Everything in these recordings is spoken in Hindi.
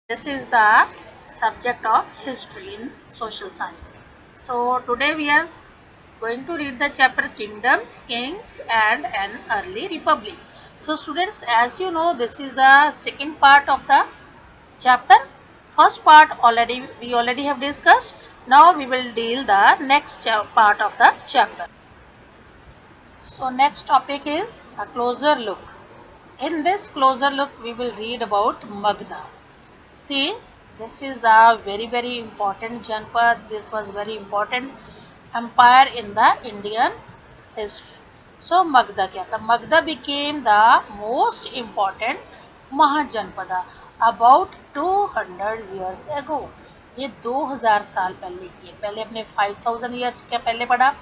This is the subject of history in social science. So today we are going to read the chapter Kingdoms, Kings and an Early Republic. So students, as you know, this is the second part of the chapter. First part we already have discussed. Now we will deal the next part of the chapter. So next topic is a closer look. In this closer look we will read about Magda. See, this is the very important Janpad. This was very important empire in the Indian history. So Magda क्या था? Magda became the most important Mahajanpada about 200 years ago. ये 2000 साल पहले की है. पहले अपने 5000 years के पहले पढ़ा,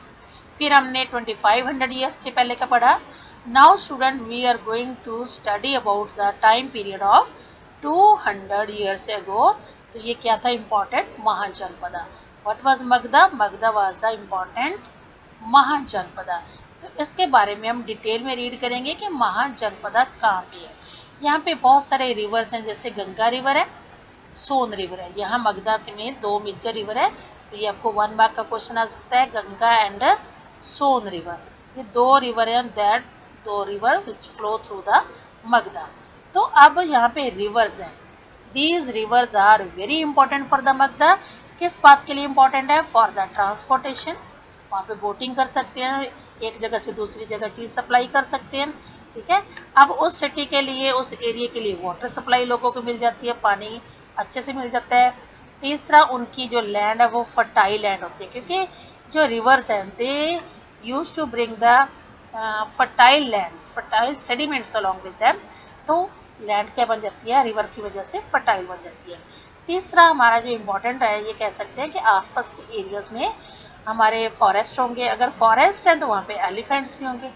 फिर हमने 2500 years के पहले का पढ़ा. Now student we are going to study about the time period of 200 years ago. तो ये क्या था? Important Mahajanapada. What was Magda? Magda was the important Mahajanapada. तो इसके बारे में हम डिटेल में रीड करेंगे कि महाजनपदा कहाँ पे है. यहाँ पे बहुत सारे रिवर्स हैं, जैसे गंगा रिवर है, सोन रिवर है. यहाँ मगधा में दो मेजर रिवर है. तो ये आपको 1 मार्क का क्वेश्चन आ सकता है, गंगा एंड सोन रिवर. ये दो रिवर हैं, दैट दो river which flow through the Magadha. तो अब यहाँ पे रिवर्स हैं. These rivers are very important for the Magadha. किस बात के लिए इंपॉर्टेंट है? For the transportation. वहाँ पे बोटिंग कर सकते हैं, एक जगह से दूसरी जगह चीज सप्लाई कर सकते हैं. ठीक है. अब उस सिटी के लिए, उस एरिया के लिए वाटर सप्लाई लोगों को मिल जाती है, पानी अच्छे से मिल जाता है. तीसरा, उनकी जो लैंड है वो फर्टाइल लैंड होती है, क्योंकि जो रिवर्स हैं they used to bring the fertile land, fertile sediments along with them. तो लैंड क्या बन जाती है? रिवर की वजह से फर्टाइल बन जाती है. तीसरा हमारा जो इम्पोर्टेंट है, ये कह सकते हैं कि आसपास के एरियाज में हमारे फॉरेस्ट होंगे. अगर फॉरेस्ट है तो वहाँ पे एलिफेंट्स भी होंगे.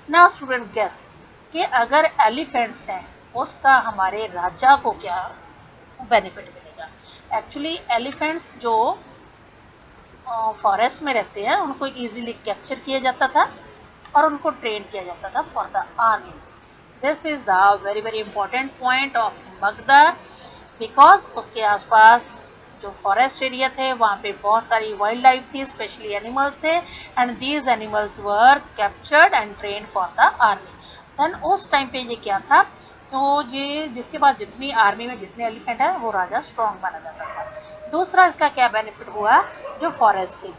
नाउ स्टूडेंट गेस कि अगर एलिफेंट्स हैं उसका हमारे राजा को क्या बेनिफिट मिलेगा. एक्चुअली एलिफेंट्स जो फॉरेस्ट में रहते हैं उनको इजीली कैप्चर किया जाता था और उनको ट्रेन किया जाता था for the armies. This is the very important point of Magadha, because उसके आसपास जो फॉरेस्ट एरिया थे वहाँ पे बहुत सारी वाइल्ड लाइफ थी, स्पेशली एनिमल्स थे, and these animals were captured and train for the army. Then उस टाइम पे ये क्या था, तो ये जिसके पास जितनी आर्मी में जितने एलिफेंट है वो राजा स्ट्रॉन्ग माना जाता था. दूसरा इसका क्या बेनिफिट हुआ, जो फॉरेस्ट थी.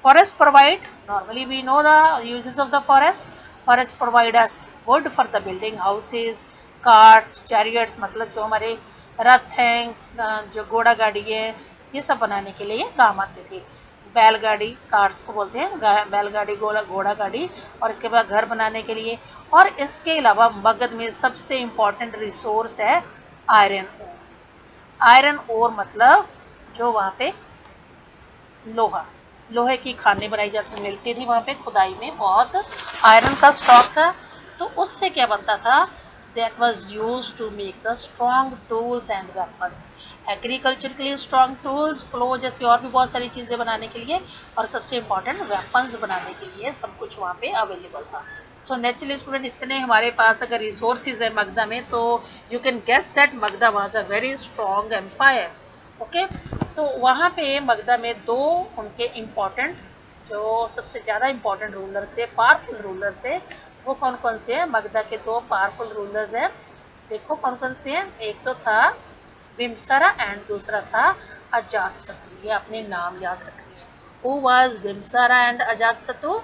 Forest provide, normally we know the usages of the forest. Forest provide us wood for the building houses, cars, chariots, मतलब जो हमारे रथ हैं, जो घोड़ा गाड़ी है, ये सब बनाने के लिए काम आते थे. बैलगाड़ी, कार्स को बोलते हैं, बैलगाड़ी, घोड़ा गाड़ी, और इसके बाद घर बनाने के लिए. और इसके अलावा मगध में सबसे इम्पोर्टेंट रिसोर्स है आयरन ओर. आयरन ओर मतलब जो वहाँ पे लोहा, लोहे की खानें बनाई जाती मिलती थी वहाँ पे, खुदाई में बहुत आयरन का स्टॉक था. तो उससे क्या बनता था, that was used to make the strong tools and weapons. Agriculture के लिए स्ट्रॉन्ग टूल्स, क्लो जैसी और भी बहुत सारी चीज़ें बनाने के लिए, और सबसे इम्पॉर्टेंट वेपन्स बनाने के लिए सब कुछ वहाँ पे अवेलेबल था. सो नेचुरली स्टूडेंट, इतने हमारे पास अगर रिसोर्सेज है मगधा में, तो you can guess that Magadha was a very strong empire. Okay. तो वहाँ पे मगधा में दो उनके इम्पॉर्टेंट, जो सबसे ज़्यादा इम्पॉर्टेंट रूलर्स थे, पावरफुल रूलर्स थे, वो कौन कौन से हैं? मगधा के दो पावरफुल रूलर्स हैं. देखो कौन कौन से हैं. एक तो था बिम्सरा एंड दूसरा था अजातशत्रु. ये अपने नाम याद रखनी है. Who was Bimbisara and Ajatashatru?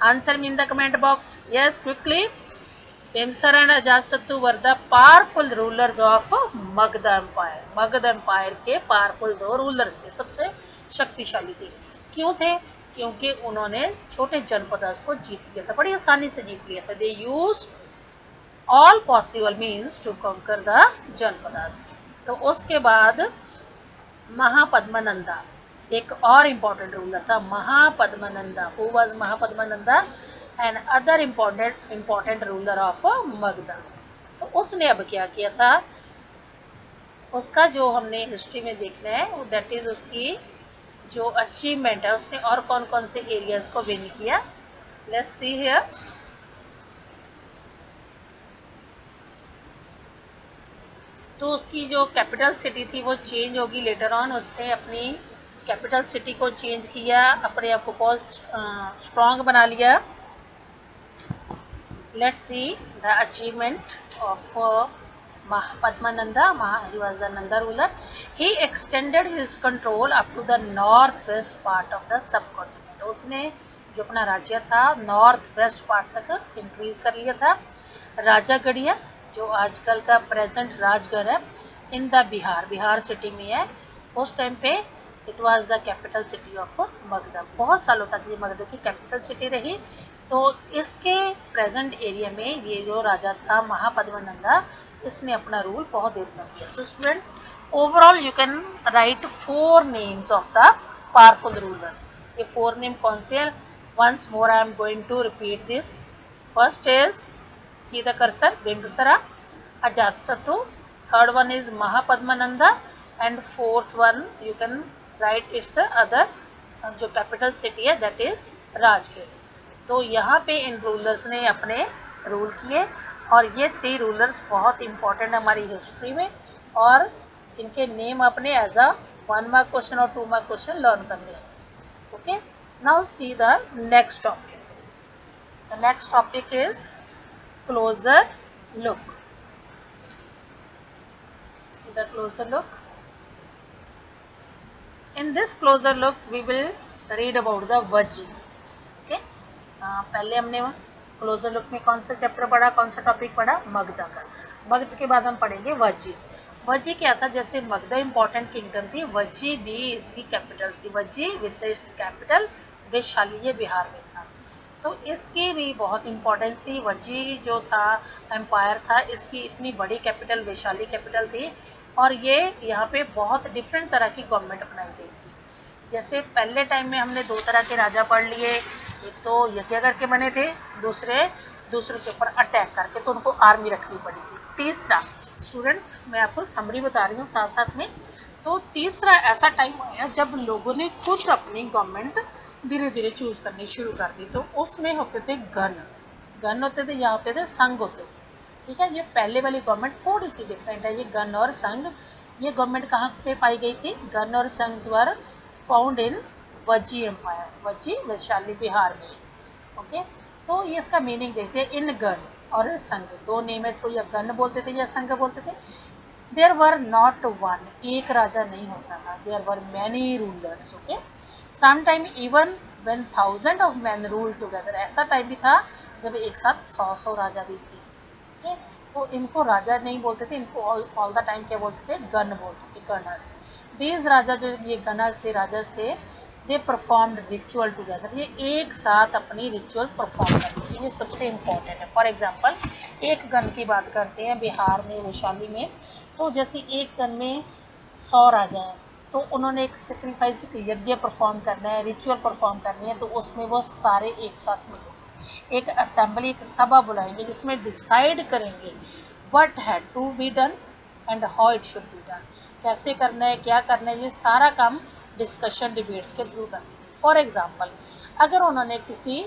Answer me in the comment box. Yes, quickly. Bimbisara and Ajatashatru were the powerful rulers of Magadha empire. Magadh empire के पावरफुल दो रूलर्स थे, सबसे शक्तिशाली थे. क्यों थे? क्योंकि उन्होंने छोटे जनपदास को जीत लिया था, बड़ी आसानी से जीत लिया था. They use all possible means to conquer the janapadas. तो उसके बाद महापद्मनंदा एक और इम्पोर्टेंट रूलर था, Mahapadmananda. Who was Mahapadmananda? Another important ruler of Magadha. तो उसने अब क्या किया था, उसका जो हमने हिस्ट्री में देखना है, दैट इज उसकी जो अचीवमेंट है, उसने और कौन कौन से एरियाज को विन किया. Let's see here. तो उसकी जो कैपिटल सिटी थी वो चेंज होगी लेटर ऑन। उसने अपनी कैपिटल सिटी को चेंज किया, अपने आप को बहुत स्ट्रॉन्ग बना लिया। Let's see the achievement of Padmananda. He was the Nanda ruler. He extended his control up to the northwest part of the subcontinent. उसने जो अपना राज्य था नॉर्थ वेस्ट पार्ट तक इंक्रीज कर लिया था। राजागढ़िया जो आजकल का प्रेजेंट राजगढ़ है, इन द बिहार सिटी में है। उस टाइम पे it was the capital city of Magadh. बहुत सालों तक ये मगध की कैपिटल सिटी रही। तो इसके प्रेजेंट एरिया में ये जो राजा था महापद्मनंदा, इसने अपना रूल बहुत देर तक किया। तो students, overall you can write 4 names of the powerful rulers. ये 4 नेम कौन से हैं? Once more I am going to repeat this. First is see the cursor, Bimbisara, Ajatashatru, third one is Mahapadmananda, and fourth one you can write it's other जो कैपिटल सिटी है दैट इज राजगीर। तो यहाँ पे इन रूलर्स ने अपने रूल किए, और ये 3 रूलर्स बहुत इंपॉर्टेंट हमारी हिस्ट्री में, और इनके नेम अपने एज अ 1 मार्क क्वेश्चन और 2 मार्क क्वेश्चन लर्न करने हैं। Okay, now see the next topic. The next topic is closure look. See the closure look. In this closer look we will read about the Vajji. Okay, पहले हमने क्लोजर लुक में कौन सा चैप्टर पढ़ा, कौन सा टॉपिक पढ़ा? मगध का। मगध के बाद हम पढ़ेंगे वज्जी। वज्जी क्या था? जैसे मगध इंपॉर्टेंट किंगडम थी, वज्जी भी इसकी कैपिटल थी। Vajji with its capital Vaishali, ये बिहार में था। तो इसकी भी बहुत इंपॉर्टेंस थी। वज्जी जो था एम्पायर था, इसकी इतनी बड़ी कैपिटल वैशाली कैपिटल थी, और ये यहाँ पे बहुत डिफरेंट तरह की गवर्नमेंट अपनाई गई थी। जैसे पहले टाइम में हमने 2 तरह के राजा पढ़ लिए, एक तो यज्ञ करके बने थे, दूसरे के ऊपर अटैक करके, तो उनको आर्मी रखनी पड़ी थी। तीसरा, स्टूडेंट्स मैं आपको समरी बता रही हूँ साथ साथ में, तो तीसरा ऐसा टाइम आया जब लोगों ने खुद अपनी गवर्नमेंट धीरे धीरे चूज करनी शुरू कर दी। तो उसमें होते थे गन होते थे, या होते थे संघ होते थे। ठीक है, ये पहले वाली गवर्नमेंट थोड़ी सी डिफरेंट है। ये गन और संघ, ये गवर्नमेंट कहाँ पे पाई गई थी? गन और sangha were found in Vajji empire, Vajji Vaishali Bihar में। ओके, तो ये इसका मीनिंग देखते हैं। इन गन और संघ 2 नेम है इसको, या गन बोलते थे या संघ बोलते थे। देयर वर नॉट वन, एक राजा नहीं होता था। There were many rulers. Okay, some time even when 1000 of man rule together, ऐसा टाइम भी था जब एक साथ 100 राजा भी थे। Okay? तो इनको राजा नहीं बोलते थे, इनको ऑल द टाइम क्या बोलते थे? गन बोलते थे, गनर्स। दीज राजा जो ये गनर्स थे, राजास थे, दे परफॉर्म्ड रिचुअल टुगेदर। ये एक साथ अपनी रिचुअल्स परफॉर्म करते थे, ये सबसे इम्पोर्टेंट है। फॉर एग्जांपल, एक गन की बात करते हैं बिहार में, वैशाली में। तो जैसे एक गन में 100 राजा हैं, तो उन्होंने एक सेक्रीफाइस, यज्ञ परफॉर्म करना है, रिचुअल परफॉर्म करनी है, तो उसमें वो सारे एक साथ मिले, एक असेंबली, एक सभा बुलाएंगे जिसमें डिसाइड करेंगे what had to be done and how it should be done. कैसे करना है, क्या करना है, ये सारा काम डिस्कशन डिबेट्स के थ्रू करती थी। फॉर एग्जांपल, अगर उन्होंने किसी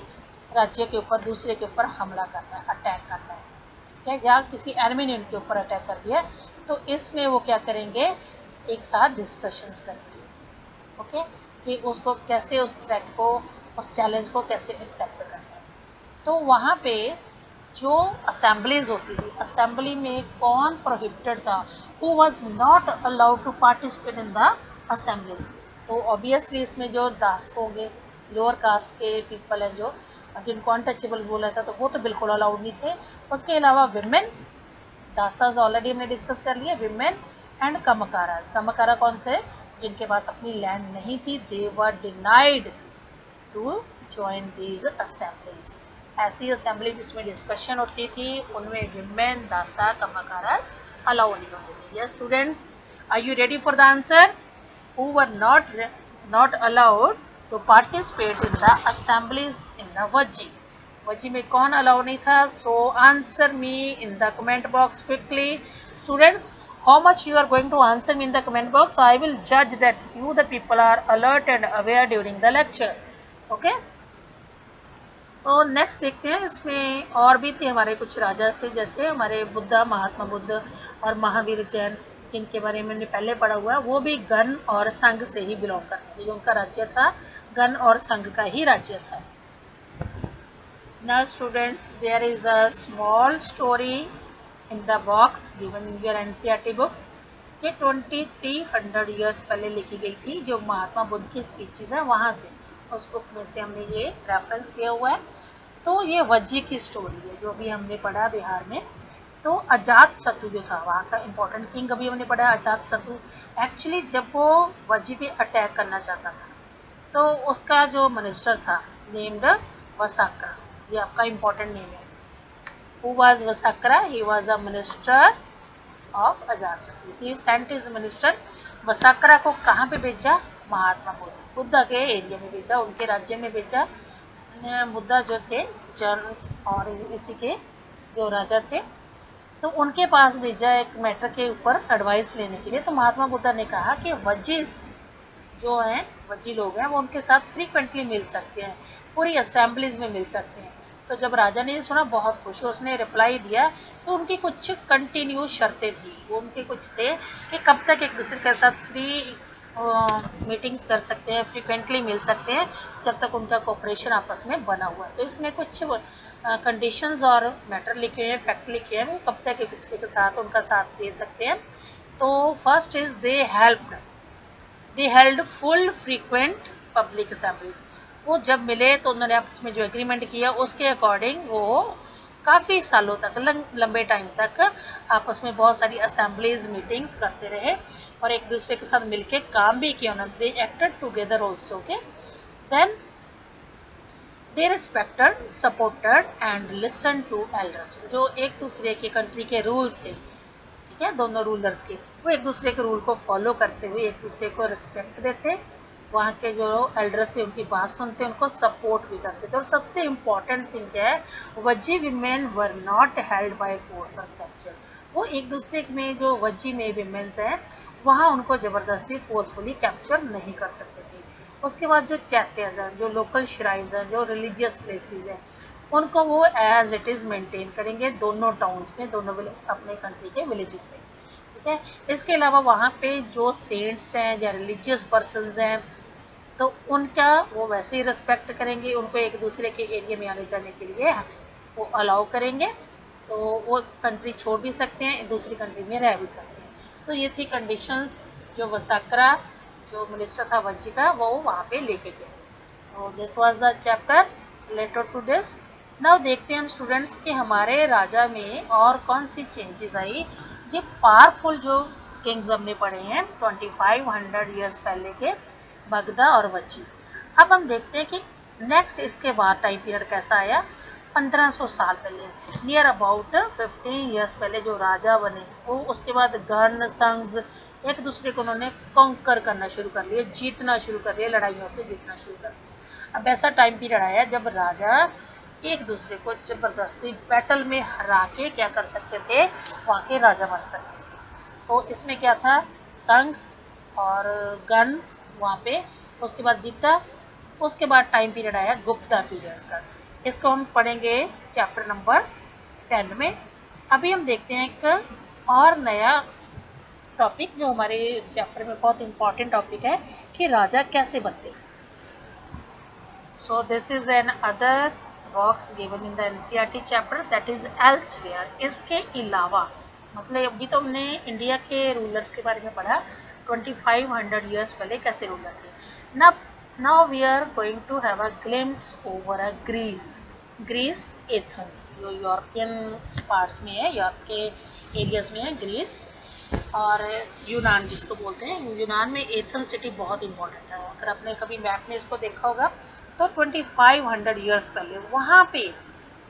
राज्य के ऊपर दूसरे के ऊपर हमला करना है, अटैक करना है, क्या जहाँ किसी एनिमी ने उनके ऊपर अटैक कर दिया, तो इसमें वो क्या करेंगे? एक साथ डिस्कशंस करेंगे। ओके, कि उसको कैसे, उस थ्रेट को, उस चैलेंज को कैसे एक्सेप्ट करना है। तो वहाँ पे जो असेंबलीज होती थी, असेंबली में कौन प्रोहिबिटेड था? Who was not allowed to participate in the assemblies? तो ऑब्वियसली इसमें जो दास होंगे, लोअर कास्ट के पीपल हैं, जो जिनको अनटचेबल बोला था, तो वो तो बिल्कुल अलाउड नहीं थे। उसके अलावा विमेन, दासाज ऑलरेडी हमने डिस्कस कर लिया, विमेन एंड कमकाराज। कमकारा कौन थे? जिनके पास अपनी लैंड नहीं थी, they were denied to join these assemblies. ऐसी असेंबली जिसमें डिस्कशन होती थी, उनमें विमेन, दासा, कमकाराज अलाउ नहीं होते थे। Yes students, are you ready for the answer? Who were not allowed to participate in the assemblies in the Vajji? Vajji में कौन अलाउ नहीं था? So answer me in the comment box quickly. Students, how much you are going to answer me in the comment box, so I will judge that you the people are alert and aware during the lecture. Okay, तो नेक्स्ट देखते हैं, इसमें और भी थे हमारे कुछ राजा थे, जैसे हमारे बुद्धा, महात्मा बुद्ध और महावीर जैन, जिनके बारे में हमने पहले पढ़ा हुआ है। वो भी गण और संघ से ही बिलोंग करते थे। जो उनका राज्य था गण और संघ का ही राज्य था। Now students, there is a small story in the box given in your NCERT books. ये 2300 ईयर्स पहले लिखी गई थी, जो महात्मा बुद्ध की स्पीचेस है वहाँ से, उस बुक में से हमने ये रेफरेंस लिया हुआ है। तो ये वज्जी की स्टोरी है जो अभी हमने पढ़ा बिहार में। तो अजात शत्रु जो था वहाँ का इम्पोर्टेंट किंग, अभी हमने पढ़ा अजात शत्रु। एक्चुअली जब वो वज्जी पे अटैक करना चाहता था तो उसका जो मिनिस्टर था नेम्ड वसाक्रा, ये आपका इम्पोर्टेंट नेम है। Who was Vassakara? He was a minister of Ajatashatru. He sent his minister. Vassakara को कहाँ पे भेजा? महात्मा बुद्ध के एरिया में भेजा, उनके राज्य में भेजा। बुद्धा जो थे जन और इसी के जो राजा थे, तो उनके पास भेजा एक मैटर के ऊपर एडवाइस लेने के लिए। तो महात्मा बुद्धा ने कहा कि वज्जीज जो हैं, वज्जी लोग हैं, वो उनके साथ फ्रीक्वेंटली मिल सकते हैं, पूरी असेंबलीज में मिल सकते हैं। तो जब राजा ने सुना बहुत खुश, उसने रिप्लाई दिया। तो उनकी कुछ कंटिन्यू शर्तें थी, वो उनके कुछ थे कि कब तक एक दूसरे के साथ फ्री मीटिंग्स कर सकते हैं, फ्रीक्वेंटली मिल सकते हैं, जब तक उनका कोऑपरेशन आपस में बना हुआ है। तो इसमें कुछ कंडीशंस और मैटर लिखे हुए हैं, फैक्ट लिखे हैं, वो कब तक एक दूसरे के साथ उनका साथ दे सकते हैं। तो first is they held full frequent public assemblies. वो जब मिले तो उन्होंने आपस में जो एग्रीमेंट किया उसके अकॉर्डिंग वो काफ़ी सालों तक, लंबे टाइम तक आपस में बहुत सारी असेंबलीज मीटिंग्स करते रहे और एक दूसरे के साथ मिलके काम भी किया उन्होंने। They acted together also. Okay, then they respected, supported and listen to elders. जो एक दूसरे के कंट्री के रूल्स थे, ठीक है, दोनों रूलर्स के, वो एक दूसरे के रूल को फॉलो करते हुए एक दूसरे को रिस्पेक्ट देते, वहाँ के जो एल्डर्स थे उनकी बात सुनते, उनको सपोर्ट भी करते थे। और सबसे इम्पॉर्टेंट थिंग क्या है, Vajji women were not held by force और कैप्चर। वो एक दूसरे में जो वज्जी में विमेन्स हैं वहाँ उनको ज़बरदस्ती फोर्सफुली कैप्चर नहीं कर सकते थे। उसके बाद जो चैत्यज हैं, जो लोकल श्राइन्स हैं, जो रिलीजियस प्लेसेस हैं, उनको वो एज इट इज़ मेंटेन करेंगे दोनों टाउन्स में, दोनों अपने कंट्री के विलेजेस में, ठीक है। इसके अलावा वहाँ पे जो सेंट्स हैं या रिलीजियस पर्सनस हैं तो उनका वो वैसे ही रिस्पेक्ट करेंगे, उनको एक दूसरे के एरिया में आने जाने के लिए वो अलाउ करेंगे। तो वो कंट्री छोड़ भी सकते हैं, दूसरी कंट्री में रह भी सकते हैं। तो ये थी कंडीशंस जो वसाक्रा जो मिनिस्टर था वज्जी का, वो वहाँ पे लेके गए। तो this was the chapter related to this. Now देखते हैं हम स्टूडेंट्स कि हमारे राजा में और कौन सी चेंजेस आई। जो पावरफुल जो किंग्स हमने पढ़े हैं 2500 ईयर्स पहले के, बगदा और वज्जी। अब हम देखते हैं कि नेक्स्ट इसके बाद टाइम पीरियड कैसा आया। 1500 साल पहले, नियर अबाउट 15 ईयर्स पहले जो राजा बने वो, उसके बाद गण संघ एक दूसरे को उन्होंने कॉन्कर करना शुरू कर लिया, जीतना शुरू कर लिया, लड़ाइयों से जीतना शुरू कर दिया। अब ऐसा टाइम पीरियड आया जब राजा एक दूसरे को जबरदस्ती बैटल में हरा के क्या कर सकते थे, वहाँ के राजा बन सकते थे। तो इसमें क्या था, संघ और गण वहाँ पे उसके बाद जीता। उसके बाद टाइम पीरियड आया गुप्ता पीरियड्स का, इसको हम पढ़ेंगे चैप्टर नंबर 10 में। अभी हम देखते हैं एक और नया टॉपिक जो हमारे इस चैप्टर में बहुत इंपॉर्टेंट टॉपिक है कि राजा कैसे बनते। So this is an other box given in the NCERT chapter, that is elsewhere. इसके अलावा मतलब अभी तो हमने इंडिया के रूलर्स के बारे में पढ़ा, 2500 ईयर्स पहले कैसे रूलर थे। Now we are going to have a glimpse over a Greece Athens, जो यूरोपियन पार्ट्स में है, यूरोप के एरियाज में है ग्रीस, और यूनान जिसको बोलते हैं। यूनान में एथेंस सिटी बहुत इंपॉर्टेंट है। अगर आपने कभी मैप में इसको देखा होगा तो 2500 ईयर्स पहले वहाँ पे,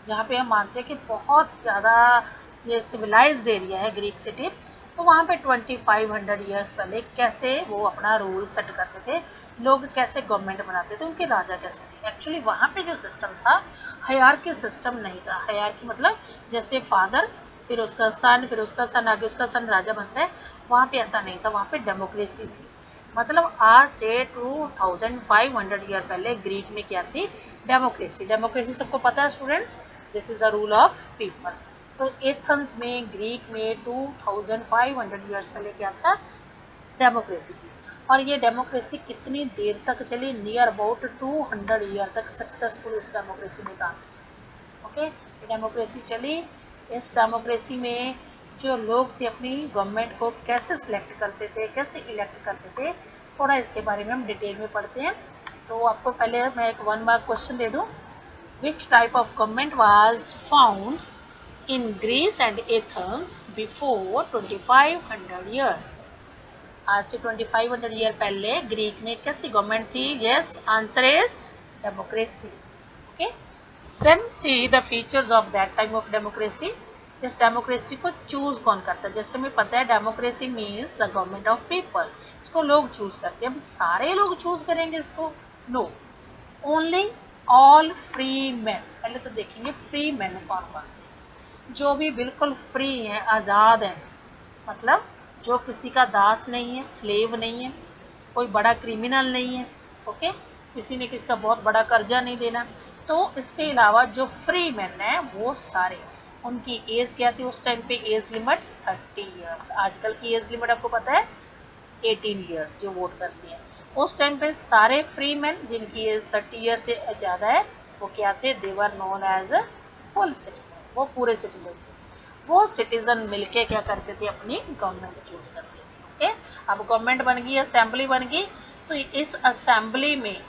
जहाँ पे हम मानते हैं कि बहुत ज़्यादा ये सिविलाइज्ड एरिया है ग्रीक सिटी, तो वहाँ पे 2500 ईयर्स पहले कैसे वो अपना रूल सेट करते थे, लोग कैसे गवर्नमेंट बनाते थे, उनके राजा कैसे थे। एक्चुअली वहाँ पे जो सिस्टम था, हायरार्की सिस्टम नहीं था। हायरार्की मतलब जैसे फादर, फिर उसका सन, फिर उसका सन, आगे उसका सन राजा बनता है, वहाँ पे ऐसा नहीं था। वहाँ पे डेमोक्रेसी थी। मतलब आज से 2500 ईयर पहले ग्रीक में क्या थी? डेमोक्रेसी। डेमोक्रेसी सबको पता है students, this is the rule of people. तो एथेंस में, ग्रीक में 2500 ईयर्स पहले क्या था? डेमोक्रेसी थी। और ये डेमोक्रेसी कितनी देर तक चली? नियर अबाउट 200 ईयर तक सक्सेसफुल इस डेमोक्रेसी ने काम किया। ओके, ये डेमोक्रेसी चली। इस डेमोक्रेसी में जो लोग थे अपनी गवर्नमेंट को कैसे सिलेक्ट करते थे, कैसे इलेक्ट करते थे, थोड़ा इसके बारे में हम डिटेल में पढ़ते हैं। तो आपको पहले मैं एक 1 मार्क क्वेश्चन दे दूं। Which type of government was found in Greece and Athens before 2500 years? आज से 2500 ईयर पहले ग्रीक में कैसी गवर्नमेंट थी? Yes, answer is democracy. Okay, then see the features of that type of democracy. इस डेमोक्रेसी को चूज कौन करता है? जैसे हमें पता है democracy means the government of people. इसको लोग चूज करते हैं। अब सारे लोग चूज करेंगे इसको? No, only all free man. पहले तो देखेंगे फ्री मैन कौन कौन से, जो भी बिल्कुल फ्री हैं, आज़ाद हैं, मतलब जो किसी का दास नहीं है, स्लेव नहीं है, कोई बड़ा क्रिमिनल नहीं है। ओके, किसी ने किसी का बहुत बड़ा कर्जा नहीं देना। तो इसके अलावा जो फ्री मैन है वो सारे, उनकी एज क्या थी उस टाइम पे? Age limit 30 years. आजकल की एज लिमिट आपको पता है 18 ईयर्स जो वोट करती हैं। उस टाइम पे सारे फ्री मैन जिनकी एज 30 ईयर्स से ज़्यादा है वो क्या थे? They were known as full citizen. वो पूरे सिटीजन थे। वो सिटीजन मिलके क्या करते थे? अपनी गवर्नमेंट चूज करते थे। ओके, अब गवर्नमेंट बन गई, असेंबली बन गई। तो इस असेंबली में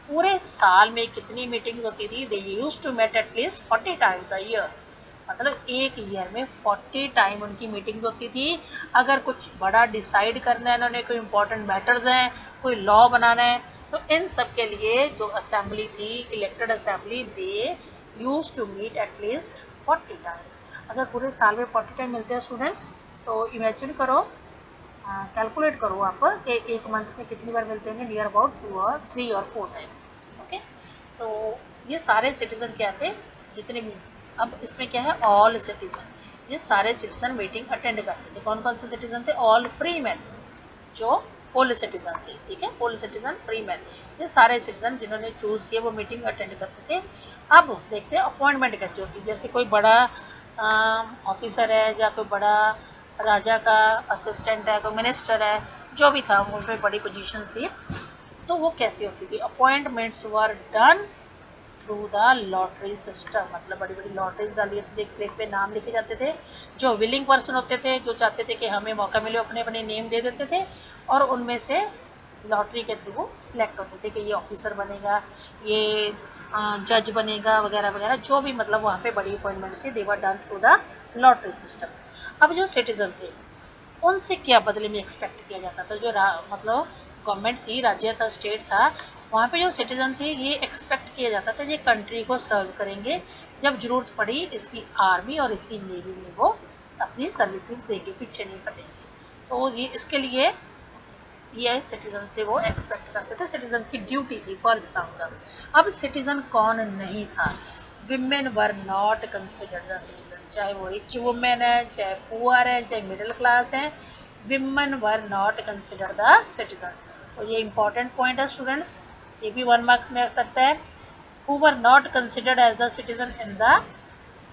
पूरे साल में कितनी मीटिंग्स होती थी? They used to meet at least 40 times a year. मतलब एक ईयर में 40 टाइम उनकी मीटिंग्स होती थी। अगर कुछ बड़ा डिसाइड करना है इन्होंने, कोई इंपॉर्टेंट मैटर्स हैं, कोई लॉ बनाना है, तो इन सब के लिए जो असेंबली थी, elected assembly, they used to meet at least 40 times. अगर पूरे साल में 40 टाइम मिलते हैं स्टूडेंट्स, तो इमेजिन करो, कैलकुलेट करो आप कि एक मंथ में कितनी बार मिलते होंगे? नियर अबाउट 2 और 3 और 4 टाइम। ओके, तो ये सारे सिटीजन क्या थे जितने भी। अब इसमें क्या है? All citizen. ये सारे सिटीजन मीटिंग अटेंड करते थे। कौन कौन से सिटीजन थे? ऑल फ्री मैन, जो फुल सिटीजन थे। ठीक है, फुल सिटीजन, फ्री मैन, ये सारे सिटीजन जिन्होंने चूज किए वो मीटिंग अटेंड करते थे। अब देखते हैं अपॉइंटमेंट कैसे होती है। जैसे कोई बड़ा ऑफिसर है या कोई बड़ा राजा का असिस्टेंट है, कोई मिनिस्टर है, जो भी था, उसमें बड़ी पोजीशंस थी, तो वो कैसी होती थी? Appointments were done through the lottery system. मतलब बड़ी बड़ी लॉटरीज डाली जाती थी, एक स्लिप पे नाम लिखे जाते थे। जो विलिंग पर्सन होते थे, जो चाहते थे कि हमें मौका मिले, अपने अपने नेम दे देते थे, और उनमें से लॉटरी के थ्रू वो सिलेक्ट होते थे कि ये ऑफिसर बनेगा, ये जज बनेगा, वगैरह वगैरह, जो भी, मतलब वहाँ पे बड़ी अपॉइंटमेंट से they were done through the lottery system. अब जो सिटीजन थे उनसे क्या बदले में एक्सपेक्ट किया जाता था? जो मतलब गवर्नमेंट थी, राज्य था, स्टेट था, वहाँ पे जो सिटीजन थे ये एक्सपेक्ट किया जाता था ये कंट्री को सर्व करेंगे, जब जरूरत पड़ी इसकी आर्मी और इसकी नेवी में वो अपनी सर्विसेज देंगे, पीछे नहीं हटेंगे। तो ये इसके लिए ये सिटीजन से वो एक्सपेक्ट करते थे, सिटीजन की ड्यूटी थी, फर्ज था उनका। अब सिटीजन कौन नहीं था? Women were not considered the citizen. चाहे वो रिच वुमेन है, चाहे पुअर है, चाहे मिडिल क्लास है, women were not considered the citizen. तो ये इंपॉर्टेंट पॉइंट है स्टूडेंट्स, ये भी 1 मार्क्स में आ सकता है। Who were not considered as the citizen in the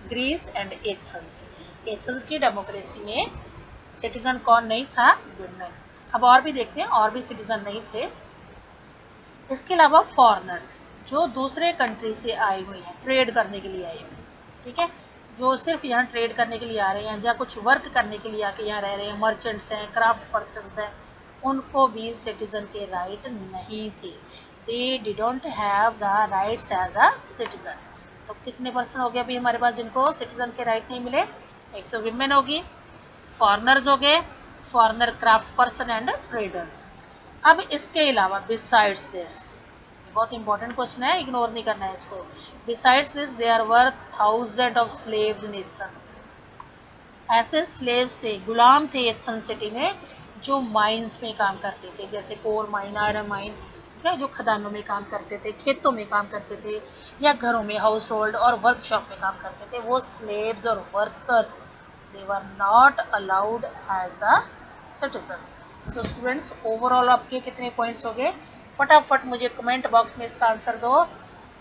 Greece and Athens. Athens की डेमोक्रेसी में सिटीजन कौन नहीं था? विमेन। अब और भी देखते हैं, और भी सिटीजन नहीं थे। इसके अलावा फॉरेनर्स, जो दूसरे कंट्री से आए हुए हैं, ट्रेड करने के लिए आए हुए हैं, ठीक है, जो सिर्फ यहाँ ट्रेड करने के लिए आ रहे हैं या कुछ वर्क करने के लिए आके यहाँ रह रहे हैं, मर्चेंट्स हैं, क्राफ्ट पर्सन्स हैं, उनको भी सिटीजन के राइट नहीं थे। They didn't have the rights as a citizen. तो कितने पर्सन हो गए अभी हमारे पास जिनको सिटीजन के राइट नहीं मिले? एक तो विमेन होगी, फॉरेनर्स हो गए, foreigner craft person and traders. अब इसके अलावा बिसाइड्स दिस, बहुत इंपॉर्टेंट क्वेश्चन है, इग्नोर नहीं करना है इसको। Besides this there were thousand of slaves in Athens. ऐसे स्लेव्स थे, गुलाम थे एथेंस सिटी में, जो माइंस में काम करते थे, जैसे कोल माइन, आयरन माइन, जो खदानों में काम करते थे, खेतों में काम करते थे, या घरों में हाउस होल्ड और वर्कशॉप में काम करते थे। वो स्लेव्स और workers, they were not allowed as the citizens. So students overall आपके कितने पॉइंट्स हो गए? फटाफट मुझे कमेंट बॉक्स में इसका आंसर दो.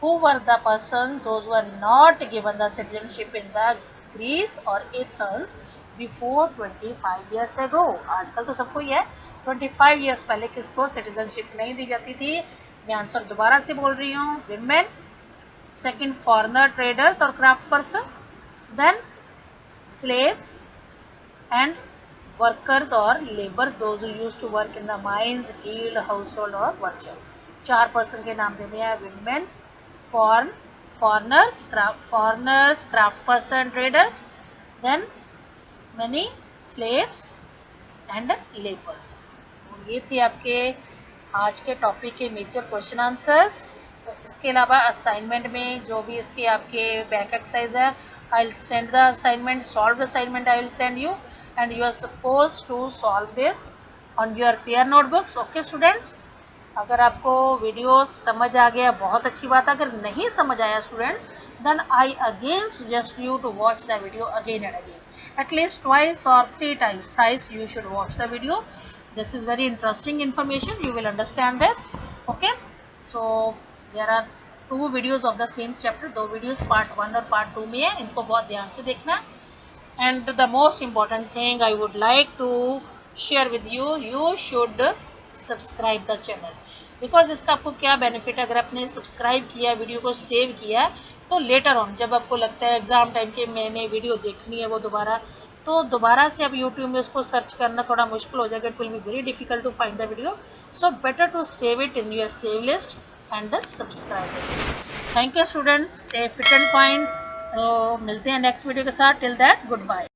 Who were the person those were not given the citizenship in the Greece और एथेंस बिफोर 25 ईयर्स एगो? आजकल तो सबको ही है. 25 ईयर्स पहले किसको सिटीजनशिप नहीं दी जाती थी? मैं आंसर दोबारा से बोल रही हूँ. विमेन, सेकंड फॉरेनर ट्रेडर्स और craft person, then slaves and workers और labour those who used to work in the mines, field, household और वर्कशॉप. 4 पर्सन के नाम देने हैं. Women, foreigners, craft person, traders, then many slaves and laborers. ये थे आपके आज के टॉपिक के मेजर क्वेश्चन आंसर्स. इसके अलावा असाइनमेंट में जो भी इसके आपके बैक एक्सरसाइज है, I will send the assignment, solve assignment I will send you and you are suppose to solve this on your fair notebooks. Okay students, अगर आपको वीडियो समझ आ गया बहुत अच्छी बात है. अगर नहीं समझ आया students, then I again suggest you to watch the video again and again. At least twice or 3 times. Thrice you should watch the video. This is very interesting information. You will understand this. Okay. So there are 2 videos of the same chapter. 2 videos part 1 और part 2 में है. इनको बहुत ध्यान से देखना. And the most important thing I would like to share with you, you should subscribe the channel. Because इसका आपको क्या बेनिफिट है? अगर आपने सब्सक्राइब किया, वीडियो को सेव किया, तो लेटर ऑन जब आपको लगता है एग्जाम टाइम के मैंने वीडियो देखनी है वो दोबारा, तो दोबारा से आप यूट्यूब में उसको सर्च करना थोड़ा मुश्किल हो जाएगा. It will be very difficult to find the video. So better to save it in your save list and subscribe it. Thank you students. Stay fit and fine. मिलते हैं नेक्स्ट वीडियो के साथ. Till that good bye.